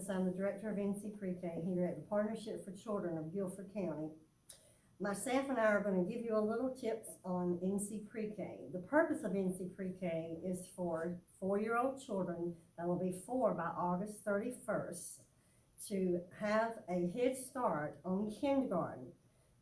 Davis. I'm the Director of NC Pre-K here at the Partnership for Children of Guilford County. My staff and I are going to give you a little tips on NC Pre-K. The purpose of NC Pre-K is for 4-year-old children that will be 4 by August 31st to have a head start on kindergarten.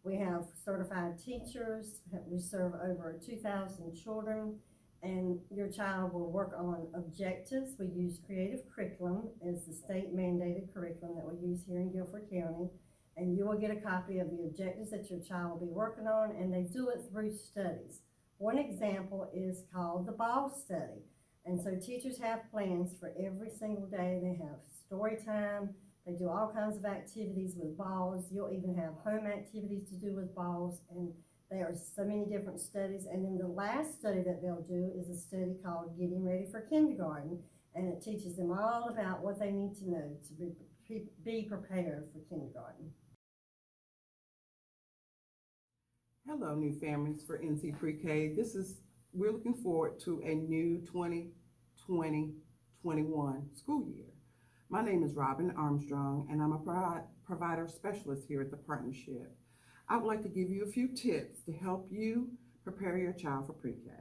We have certified teachers. We serve over 2,000 children, and your child will work on objectives. We use creative curriculum as the state mandated curriculum that we use here in Guilford County. And you will get a copy of the objectives that your child will be working on, and they do it through studies. One example is called the ball study. And so teachers have plans for every single day. They have story time. They do all kinds of activities with balls. You'll even have home activities to do with balls, and there are so many different studies. And then the last study that they'll do is a study called Getting Ready for Kindergarten, and it teaches them all about what they need to know to be prepared for kindergarten. Hello, new families for NC Pre-K. We're looking forward to a new 2020-21 school year. My name is Robin Armstrong, and I'm a provider specialist here at the Partnership. I would like to give you a few tips to help you prepare your child for pre-K.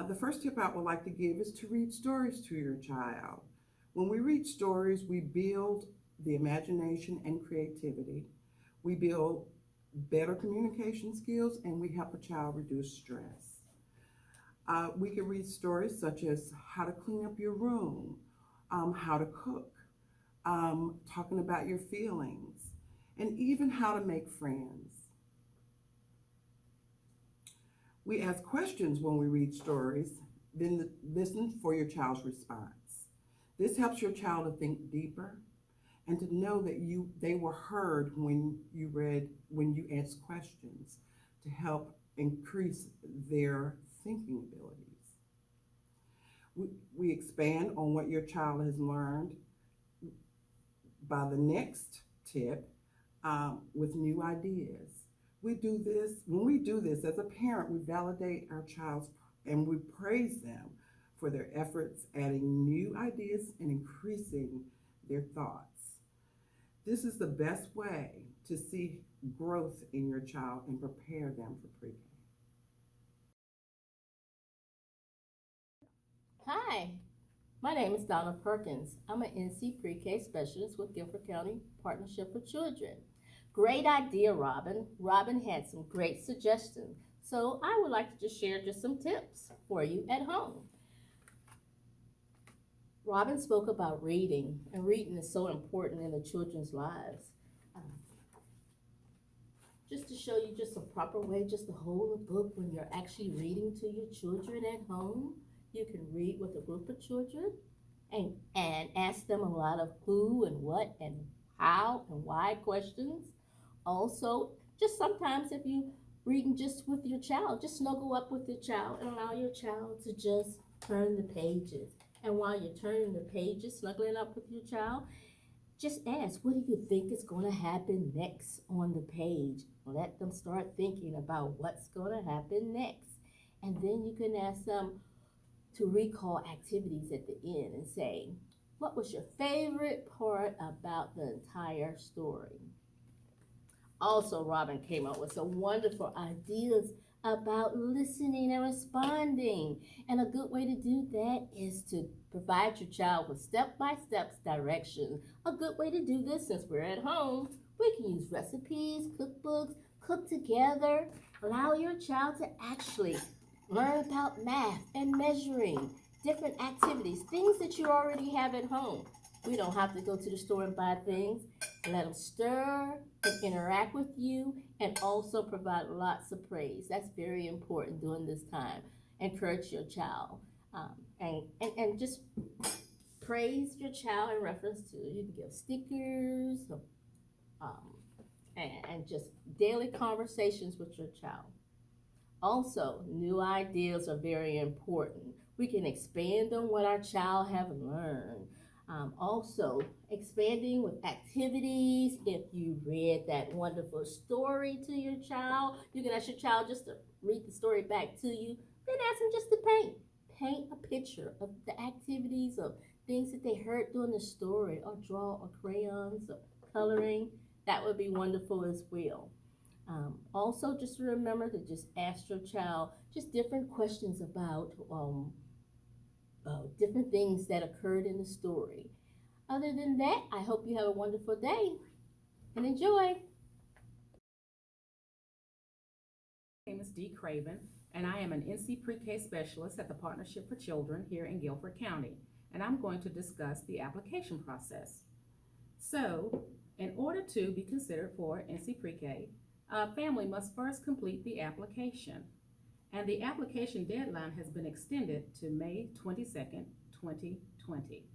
The first tip I would like to give is to read stories to your child. When we read stories, we build the imagination and creativity. We build better communication skills, and we help a child reduce stress. We can read stories such as how to clean up your room, how to cook, talking about your feelings, and even how to make friends. We ask questions when we read stories, then listen for your child's response. This helps your child to think deeper and to know that they were heard when you asked questions, to help increase their thinking abilities. We expand on what your child has learned by the next tip with new ideas. When we do this as a parent, we validate our child's and we praise them for their efforts, adding new ideas and increasing their thoughts. This is the best way to see growth in your child and prepare them for pre-K. Hi, my name is Donna Perkins. I'm an NC Pre-K specialist with Guilford County Partnership for Children. Great idea, Robin. Robin had some great suggestions. So I would like to just share some tips for you at home. Robin spoke about reading, and reading is so important in the children's lives. Just to show you just a proper way just to hold a book when you're actually reading to your children at home. You can read with a group of children and ask them a lot of who and what and how and why questions. Also, just sometimes if you reading just with your child, just snuggle up with your child and allow your child to just turn the pages. And while you're turning the pages, snuggling up with your child, just ask, what do you think is going to happen next on the page? Let them start thinking about what's going to happen next. And then you can ask them to recall activities at the end and say, what was your favorite part about the entire story? Also, Robin came up with some wonderful ideas about listening and responding. And a good way to do that is to provide your child with step-by-step directions. A good way to do this, since we're at home, we can use recipes, cookbooks, cook together. Allow your child to actually learn about math and measuring, different activities, things that you already have at home. We don't have to go to the store and buy things. Let them stir and interact with you, and also provide lots of praise. That's very important during this time. Encourage your child and just praise your child in reference to, you can give stickers and just daily conversations with your child. Also, new ideas are very important. We can expand on what our child have learned. Also, expanding with activities. If you read that wonderful story to your child, you can ask your child just to read the story back to you. Then ask them just to paint. paint a picture of the activities of things that they heard during the story, or draw or crayons or coloring. That would be wonderful as well. Also, just remember to just ask your child just different questions about different things that occurred in the story. Other than that, I hope you have a wonderful day and enjoy. My name is Dee Craven, and I am an NC Pre-K specialist at the Partnership for Children here in Guilford County, and I'm going to discuss the application process. So, in order to be considered for NC Pre-K, a family must first complete the application, and the application deadline has been extended to May 22nd, 2020.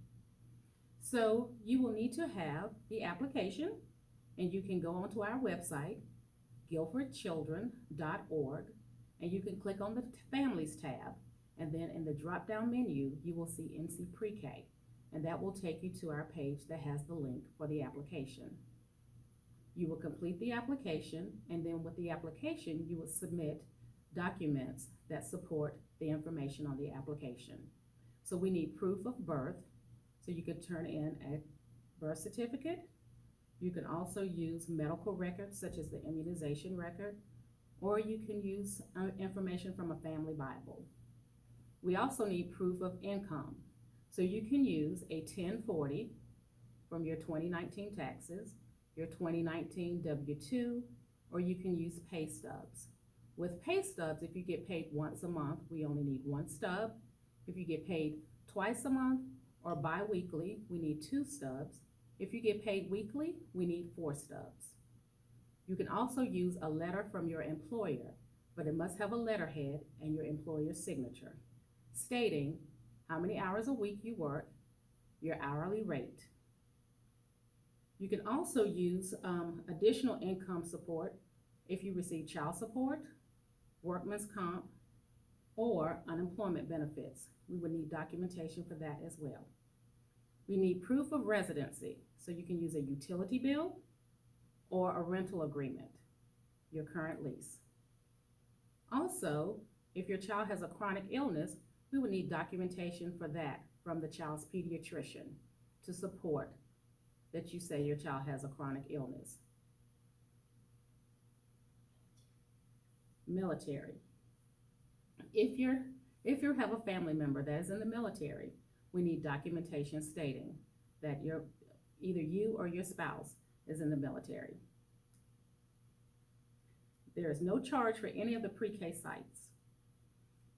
So, you will need to have the application, and you can go onto our website, guilfordchildren.org, and you can click on the Families tab, and then in the drop-down menu you will see NC Pre-K, and that will take you to our page that has the link for the application. You will complete the application, and then with the application you will submit documents that support the information on the application. So we need proof of birth, so you could turn in a birth certificate. You can also use medical records such as the immunization record, or you can use information from a family Bible. We also need proof of income. So you can use a 1040 from your 2019 taxes, your 2019 W-2, or you can use pay stubs. With pay stubs, if you get paid once a month, we only need one stub. If you get paid twice a month or bi-weekly, we need 2 stubs. If you get paid weekly, we need 4 stubs. You can also use a letter from your employer, but it must have a letterhead and your employer's signature, stating how many hours a week you work, your hourly rate. You can also use additional income support if you receive child support, workman's comp, or unemployment benefits. We would need documentation for that as well. We need proof of residency, so you can use a utility bill or a rental agreement, your current lease. Also, if your child has a chronic illness, we would need documentation for that from the child's pediatrician to support that you say your child has a chronic illness. Military. If you have a family member that is in the military, we need documentation stating that either you or your spouse is in the military. There is no charge for any of the pre-K sites.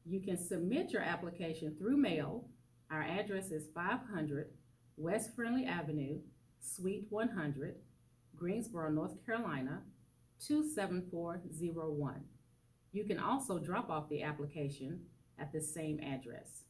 You can submit your application through mail. Our address is 500 West Friendly Avenue, Suite 100, Greensboro, North Carolina, 27401. You can also drop off the application at the same address.